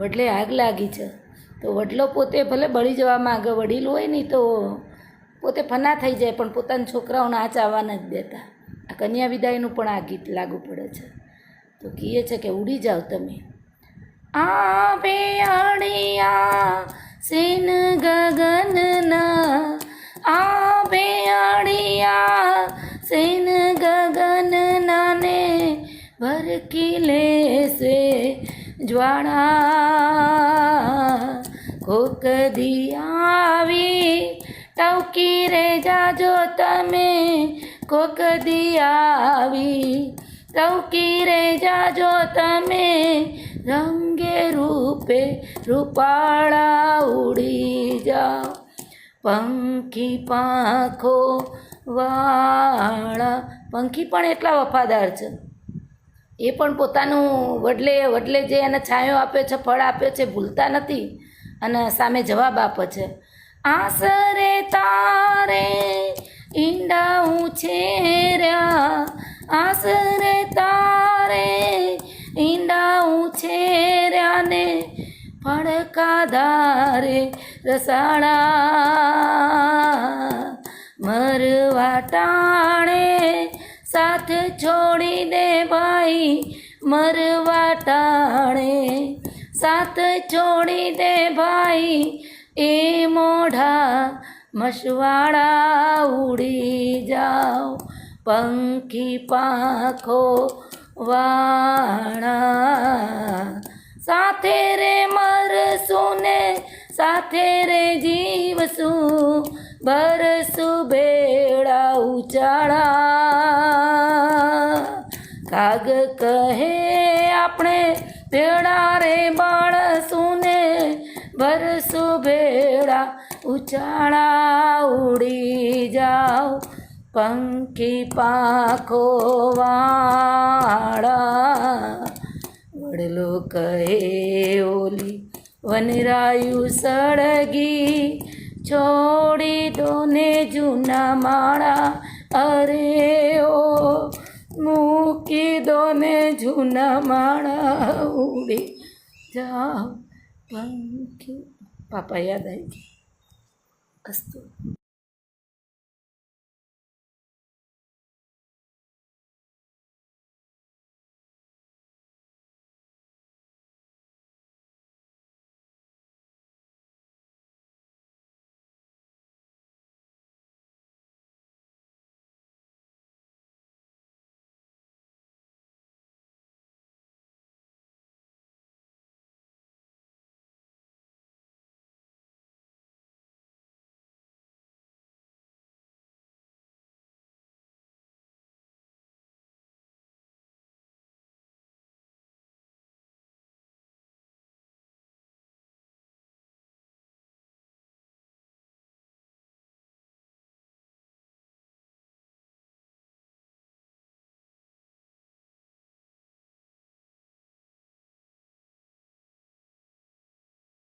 વડલે આગ લાગી છે તો વડલો પોતે ભલે બળી જવા માંગે, વડીલ હોય ને તો પોતે ફના થઈ જાય પણ પોતાના છોકરાઓને આંચ આવવા નથી દેતા. આ કન્યા વિદાયનું પણ આ ગીત લાગુ પડે છે. તો કહે છે કે ઉડી જાઓ તમે. આ બેઅડિયા સેન ગગનના, આ બેઅડિયા સેન ગગનના ને ભરકી લેશે જ્વાળા. કોક દી આવી ટવકી રે જાજો તમે, કોક દી આવી ટવકી રે જાજો તમે, રંગે રૂપે રૂપાળા ઉડી જાઓ પંખી પાંખો વાળા. પંખી પણ એટલા વફાદાર છે, એ પણ પોતાનું વડલે જે એને છાંયો આપ્યો છે, ફળ આપ્યો છે, ભૂલતા નથી અને સામે જવાબ આપે છે. આસરે તારે ઈંડા ઉછેર્યા, આસરે તારે ઈંડા ઉછેર્યા ને ફડકા ધારે રસાળા. મરવા ટાણે સાથ છોડી દે ભાઈ, મરવા ટાણે સાથ છોડી દે ભાઈ, એ મોઢા મસવાડા ઉડી જાઓ પંખી પાંખો વાળા. સાથે રે મરશું ને સાથે રે જીવશું, બરસું ભેળા ઉચાળા. કાગ કહે આપણે ભેળા રે બાળશું ને, બરસું ભેળા ઉચાળા ઉડી જાઓ પંખી પાંખો વાળા. વડલો કહે ઓલી વનરાયું સળગી, છોડી દો ને જૂના માળા, અરે ઓ મૂકી દો ને જૂના માળા, ઉડી જાઓ પંખી. પાપા યાદ આવી ગઈ. અસ્તુ.